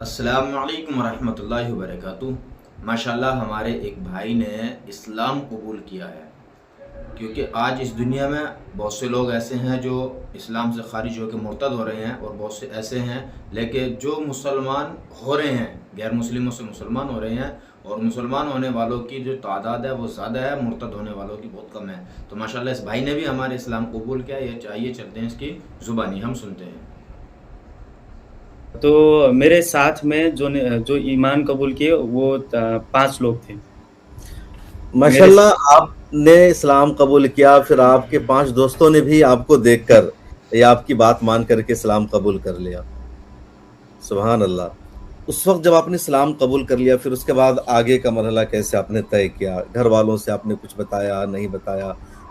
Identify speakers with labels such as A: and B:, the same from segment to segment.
A: अस्सलामुअलैकुम वरहमतुल्लाहि वबरकातुहू। माशाल्लाह हमारे एक भाई ने इस्लाम कबूल किया है, क्योंकि आज इस दुनिया में बहुत से लोग ऐसे हैं जो इस्लाम से खारिज होकर मुर्तद हो रहे हैं, और बहुत से ऐसे हैं लेकिन जो मुसलमान हो रहे हैं, गैर मुस्लिमों से मुसलमान हो रहे हैं, और मुसलमान होने वालों की जो तादाद है वो ज़्यादा है, मुर्तद होने वालों की बहुत कम है। तो माशाल्लाह इस भाई ने भी हमारे इस्लाम कबूल किया। ये चाहिए चलते हैं इसकी ज़ुबानी, हम सुनते हैं।
B: तो मेरे साथ में जो ईमान कबूल किए वो 5 लोग थे। मेरे
C: माशाल्लाह आपने इस्लाम कबूल किया, फिर आपके 5 दोस्तों ने भी आपको देखकर या आपकी बात मान करके इस्लाम कबूल कर लिया। सुभान अल्लाह। उस वक़्त जब आपने इस्लाम कबूल कर लिया, फिर उसके बाद आगे का मरहला कैसे आपने तय किया? घर वालों से आपने कुछ बताया, नहीं बताया?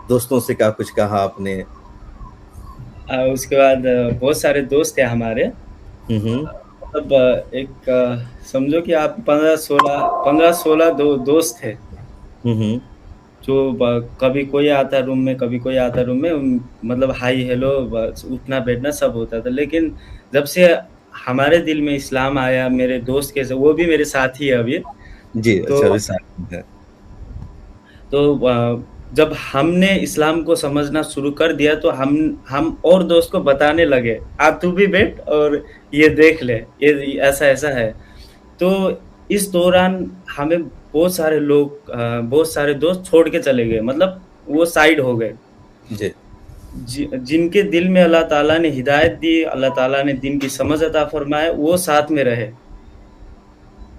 C: दोस्तों से क्या कुछ कहा आपने?
B: उसके बाद बहुत सारे दोस्त थे हमारे।
C: हुँ, हुँ।
B: मतलब एक समझो कि आप 15-16 दोस्त थे।
C: हुँ, हुँ।
B: जो कभी कोई आता रूम में, कभी कोई आता रूम में, मतलब हाय हेलो, बस उठना बैठना सब होता था। लेकिन जब से हमारे दिल में इस्लाम आया, मेरे दोस्त के वो भी मेरे साथ ही है अभी।
C: जी,
B: तो
C: अच्छा विसाख में है।
B: जब हमने इस्लाम को समझना शुरू कर दिया तो हम और दोस्त को बताने लगे, तू भी बैठ और ये देख ले, ये ऐसा-ऐसा है। तो इस दौरान हमें बहुत सारे दोस्त छोड़ के चले गए, मतलब वो साइड हो गए।
C: जी।
B: जिनके दिल में अल्लाह ताला ने हिदायत दी, अल्लाह ताला ने दीन की समझ अता फरमाए, वो साथ में रहे।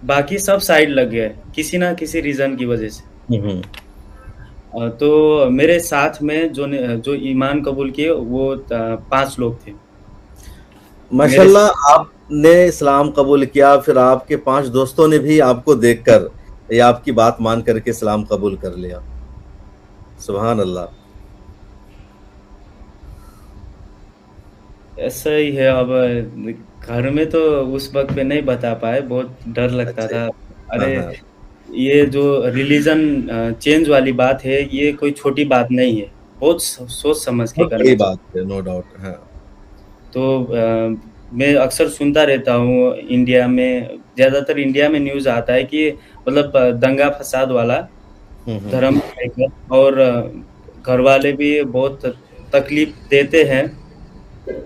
B: बाकी सब साइड लग गए, किसी ना किसी रीज़न की वजह से।
C: हुँ, हुँ।
B: तो मेरे साथ में जो ईमान कबूल किए वो 5 लोग थे। मेरे स
C: माशाल्लाह आपने इस्लाम कबूल किया, फिर आपके 5 दोस्तों ने भी आपको देखकर या आपकी बात मान करके इस्लाम कबूल कर लिया। सुभान अल्लाह।
B: ऐसा ही है। अब घर में तो उस वक़्त पे नहीं बता पाए, बहुत डर लगता
C: अच्छा।
B: था।
C: हाँ,
B: अरे!
C: हाँ।
B: ये जो रिलीजन चेंज वाली बात है, ये कोई छोटी बात नहीं है। बहुत सोच समझ के
C: बहुत
B: करना
C: बड़ी
B: चाहिए।
C: बात है, नो डाउट। हाँ।
B: तो मैं अक्सर सुनता रहता हूँ, इंडिया में ज़्यादातर इंडिया में न्यूज़ आता है कि मतलब दंगा-फ़साद वाला,
C: हुँ, हुँ।
B: धर्म को लेकर, और घरवाले भी बहुत तकलीफ़ देते हैं,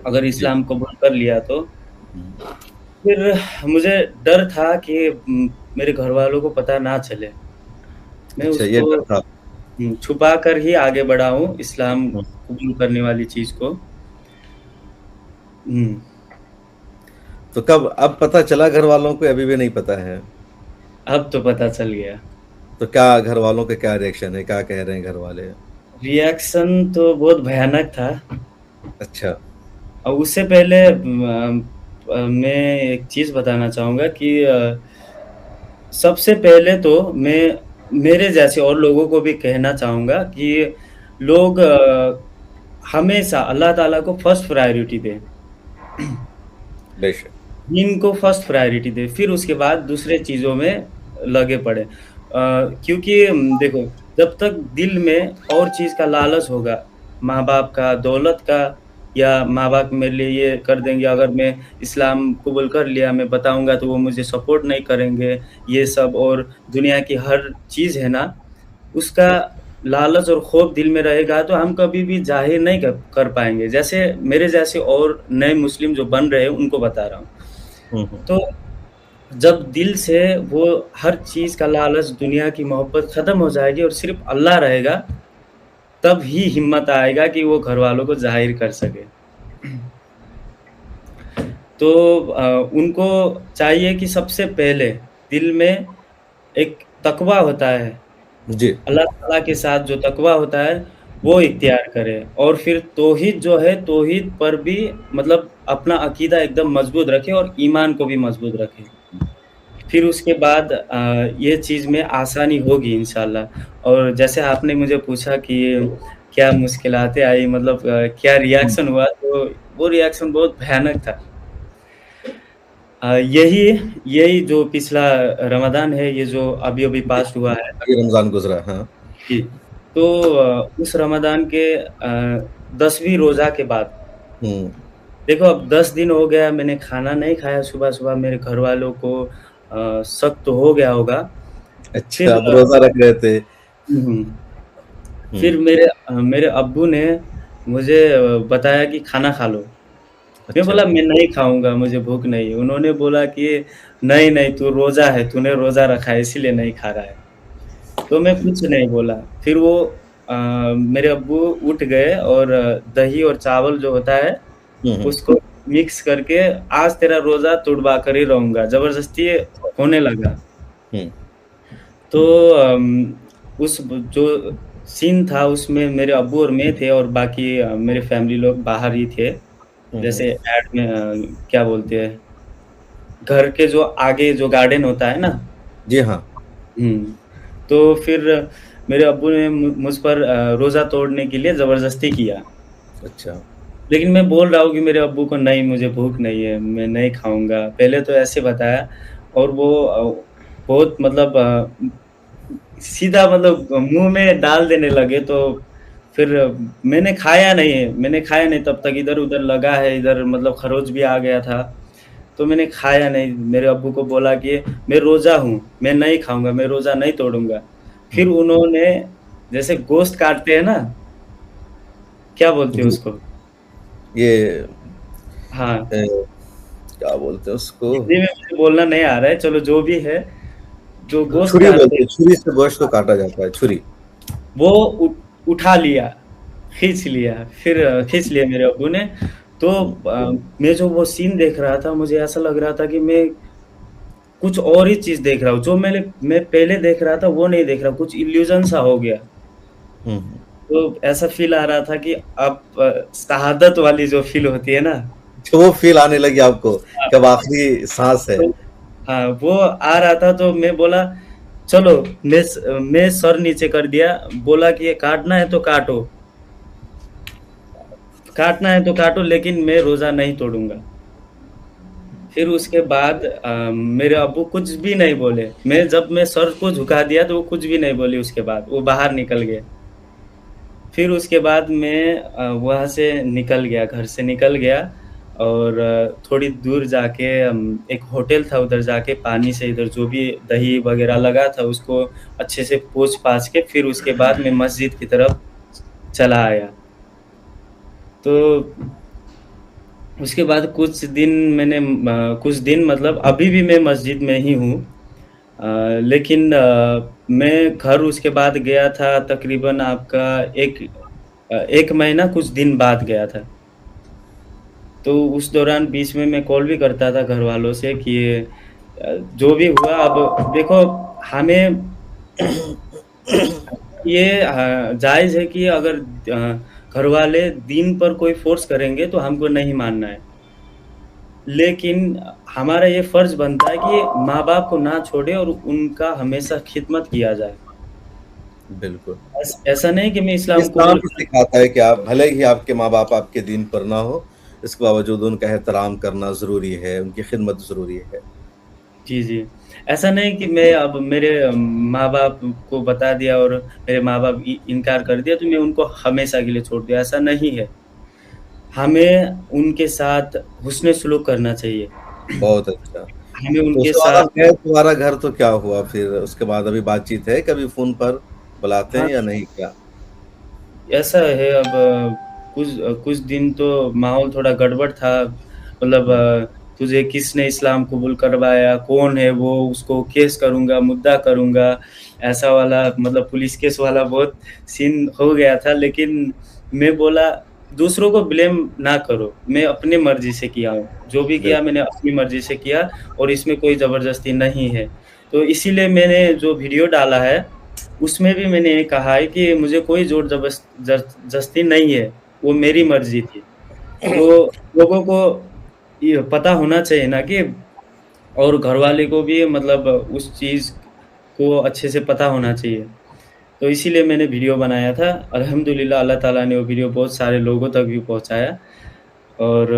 B: अगर
C: जी।
B: इस्लाम कबूल कर लिया तो।
C: हुँ।
B: फिर मुझे डर था कि मेरे घरवालों को पता ना चले। मैं
C: अच्छा ये
B: उसको
C: डर था।
B: छुपा कर ही आगे बढ़ा हूँ इस्लाम
C: हुँ।
B: कबूल करने वाली चीज़ को। हुँ।
C: तो कब अब पता चला घरवालों को, अभी भी नहीं पता है?
B: अब तो पता चल गया।
C: तो क्या घरवालों का क्या रिएक्शन है? क्या कह रहे हैं घरवाले?
B: रिएक्शन तो बहुत भयानक था।
C: अच्छा।
B: और उससे पहले मैं एक चीज़ बताना चाहूँगा कि सबसे पहले तो मैं मेरे जैसे और लोगों को भी कहना चाहूँगा कि लोग हमेशा अल्लाह ताला को फर्स्ट प्रायोरिटी दें।
C: बेशक।
B: दीन को फर्स्ट प्रायोरिटी दें, फिर उसके बाद दूसरे चीज़ों में लगे पड़े। क्योंकि देखो, जब तक दिल में और चीज़ का लालच होगा, माँ-बाप का, दौलत का, या माँ-बाप मेरे लिए ये कर देंगे, अगर मैं इस्लाम कबूल कर लिया, मैं बताऊँगा तो वो मुझे सपोर्ट नहीं करेंगे, ये सब, और दुनिया की हर चीज़ है ना, उसका लालच और खौफ दिल में रहेगा तो हम कभी भी ज़ाहिर नहीं कर पाएँगे। जैसे मेरे जैसे और नए मुस्लिम जो बन रहे हैं, उनको बता रहा हूँ।
C: हुँ, हुँ।
B: तो जब दिल से वो हर चीज़ का लालच, दुनिया की मोहब्बत ख़त्म हो जाएगी और सिर्फ़ अल्लाह रहेगा, तब ही हिम्मत आएगा कि वो घरवालों को ज़ाहिर कर सके। तो उनको चाहिए कि सबसे पहले दिल में एक तक़वा होता है,
C: जी।
B: अल्लाह ताला के साथ जो तक़वा होता है, वो इख्तियार करें, और फिर तौहीद जो है, तौहीद पर भी मतलब अपना अकीदा एकदम मज़बूत रखें और ईमान को भी मज़बूत रखें। फिर उसके बाद ये चीज़ में आसानी होगी इंशाअल्लाह। और जैसे आपने मुझे पूछा कि क्या मुश्किलातें आई, मतलब क्या
C: हुँ।
B: रिएक्शन हुआ, तो वो रिएक्शन बहुत भयानक था। यही यही जो पिछला रमज़ान है, ये जो अभी-अभी
C: जी।
B: पास हुआ है।
C: अभी रमज़ान गुज़रा, हाँ।
B: जी। तो उस रमज़ान के 10वीं रोज़ा के बाद
C: हुँ।
B: देखो अब 10 दिन हो गया मैंने खाना नहीं खाया सुबह-सुबह, मेरे घरवालों को शक तो हो गया होगा।
C: अच्छा,
B: फिर
C: आप रोज़ा रख रहे थे।
B: हुँ,
C: हुँ,
B: फिर मेरे अब्बू ने मुझे बताया कि खाना खा लो। मैं
C: अच्छा।
B: बोला मैं नहीं खाऊँगा, मुझे भूख नहीं है। उन्होंने बोला कि नहीं, नहीं तू रोज़ा है, तूने रोज़ा रखा है इसीलिए नहीं खा रहा है। तो मैं कुछ नहीं बोला। फिर वो मेरे अब्बू उठ गए और दही और चावल जो होता है,
C: हुँ, हुँ,
B: उसको मिक्स करके आज तेरा रोज़ा तुड़वा कर ही रहूँगा, ज़बरदस्ती होने लगा।
C: हुँ,
B: तो उस ब जो सीन था उसमें मेरे अब्बू और मैं थे और बाकी मेरे फैमिली लोग बाहर ही थे।
C: हुँ, हुँ।
B: जैसे ऐड में क्या बोलते हैं, घर के जो आगे जो गार्डन होता है ना।
C: जी हाँ।
B: हुँ। तो फिर मेरे अब्बू ने मुझ पर रोज़ा तोड़ने के लिए ज़बरदस्ती किया।
C: अच्छा।
B: लेकिन मैं बोल रहा हूँ कि मेरे अब्बू को नहीं मुझे भूख नहीं है, मैं नहीं खाऊँगा। पहले तो ऐसे बताया और वो बहुत मतलब सीधा मतलब मुँह में डाल देने लगे तो फिर मैंने खाया नहीं तब तक इधर-उधर लगा है, इधर मतलब खरोच भी आ गया था। तो मैंने खाया नहीं, मेरे अब्बू को बोला कि मैं रोज़ा हूँ, मैं नहीं खाऊँगा, मैं रोज़ा नहीं तोड़ूँगा। फिर
C: हुँ,
B: उन्होंने जैसे गोश्त काटते हैं ना, क्या बोलते हैं
C: जी।
B: उसको?
C: ये
B: हाँ,
C: क्या बोलते हैं उसको?
B: हिंदी में मुझे बोलना नहीं आ रहा है, चलो जो भी है, जो गोश्त
C: छुरी
B: काटते
C: बोलते
B: हैं,
C: हैं, छुरी से गोश्त को काटा जाता है, छुरी।
B: वो उ उठा लिया, खींच लिया, फिर खींच लिया मेरे अब्बू ने। तो
C: हुँ,
B: मैं जो वो सीन देख रहा था, मुझे ऐसा लग रहा था कि मैं कुछ और ही चीज़ देख रहा हूँ, जो मैं पहले देख रहा था, वो नहीं देख रहा, कुछ इल्यूज़न सा हो गया।
C: हुँ, हुँ।
B: तो ऐसा फ़ील आ रहा था कि अब शहादत वाली जो फ़ील होती है ना।
C: तो वो फ़ील आने लगी आपको
B: हाँ,
C: कि अब आखिरी साँस है।
B: तो हाँ, वो आ रहा था तो मैं बोला चलो मैं सर नीचे कर दिया, बोला कि ये काटना है तो काटो, काटना है तो काटो लेकिन मैं रोज़ा नहीं तोड़ूँगा। फिर उसके बाद मेरे अब्बू कुछ भी नहीं बोले। मैं सर को झुका दिया तो वो कुछ भी नहीं बोली उसके बाद, वो बाहर निकल गए। फिर उसके बाद मैं वहाँ से निकल गया, घर से निकल गया और थोड़ी दूर जाके एक होटल था उधर जाके पानी से इधर जो भी दही वग़ैरह लगा था उसको अच्छे से पोंछ-पाछ के फिर उसके बाद मैं मस्जिद की तरफ चला आया। तो उसके बाद कुछ दिन मतलब अभी भी मैं मस्जिद में ही हूँ। लेकिन मैं घर उसके बाद गया था तकरीबन आपका 1 महीना कुछ दिन बाद गया था। तो उस दौरान बीच में मैं कॉल भी करता था घरवालों से कि जो भी हुआ अब देखो हमें ये जायज़ है कि अगर घरवाले दीन पर कोई फ़ोर्स करेंगे तो हमको नहीं मानना है। लेकिन हमारा ये फ़र्ज़ बनता है कि माँ-बाप को ना छोड़े और उनका हमेशा खिदमत किया जाए।
C: बिल्कुल।
B: ऐसा नहीं कि मैं इस्लाम
C: इस्लाम
B: कबूल
C: भी
B: कर।
C: सिखाता है कि आप भले ही आपके माँ-बाप आपके दीन पर ना हो, इसके बावजूद उनका एहतराम करना ज़रूरी है, उनकी खिदमत ज़रूरी है।
B: जी, जी। ऐसा नहीं कि मैं अब मेरे माँ-बाप को बता दिया और मेरे माँ-बाप इनकार कर दिया तो मैं उनको हमेशा के लिए छोड़ दिया, ऐसा नहीं है। हमें उनके साथ हुस्न सलूक करना चाहिए।
C: बहुत अच्छा।
B: हमें
C: तो
B: उनके
C: उसके बाद आप
B: साथ
C: गए तुम्हारा घर तो क्या हुआ फिर? उसके बाद अभी बातचीत है, कभी फ़ोन पर बुलाते
B: हाँ,
C: हैं या नहीं क्या?
B: ऐसा है अब कुछ दिन तो माहौल थोड़ा गड़बड़ था। मतलब तुझे किसने इस्लाम कबूल करवाया? कौन है वो? उसको केस करूँगा, मुद्दा करूँगा, ऐसा वाला मतलब पुलिस केस वाला बहुत सीन हो गया था। लेकिन मैं बोला दूसरों को ब्लेम ना करो, मैं अपनी मर्ज़ी से किया हूँ। जो भी किया
C: बिल्कुल,
B: मैंने अपनी मर्ज़ी से किया और इसमें कोई ज़बरदस्ती नहीं है। तो इसीलिए मैंने जो वीडियो डाला है उसमें भी मैंने ये कहा है कि मुझे कोई ज़बरदस्ती नहीं है, वो मेरी मर्ज़ी थी। तो लोगों को ये पता होना चाहिए ना कि और घरवाले को भी मतलब उस चीज़ को अच्छे से पता होना चाहिए। तो इसीलिए मैंने वीडियो बनाया था। अल्हम्दुलिल्लाह अल्लाह ताला ने वो वीडियो बहुत सारे लोगों तक भी पहुँचाया और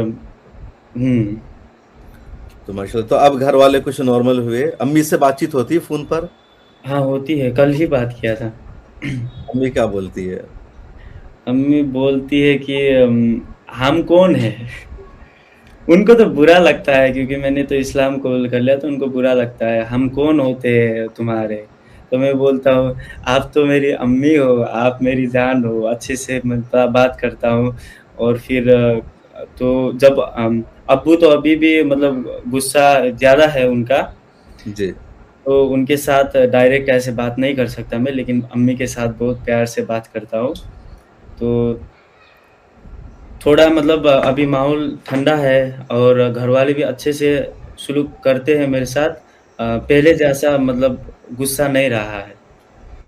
B: हुँ।
C: तो माशाल्लाह तो अब घर वाले कुछ नॉर्मल हुए? अम्मी से बातचीत होती है फ़ोन पर?
B: हाँ, होती है, कल ही बात किया था।
C: अम्मी क्या बोलती है?
B: अम्मी बोलती है कि हम कौन हैं? उनको तो बुरा लगता है क्योंकि मैंने तो इस्लाम कबूल कर लिया तो उनको बुरा लगता है, हम कौन होते हैं तुम्हारे? तो मैं बोलता हूँ, आप तो मेरी अम्मी हो, आप मेरी जान हो, अच्छे से मैं बात करता हूँ और फिर तो जब अब्बू तो अभी भी मतलब गुस्सा ज़्यादा है उनका,
C: जी।
B: तो उनके साथ डायरेक्ट ऐसे बात नहीं कर सकता मैं, लेकिन अम्मी के साथ बहुत प्यार से बात करता हूँ। तो थोड़ा मतलब अभी माहौल ठंडा है और घरवाले भी अच्छे से सलूक करते हैं मेरे साथ। पहले जैसा मतलब गुस्सा नहीं रहा है।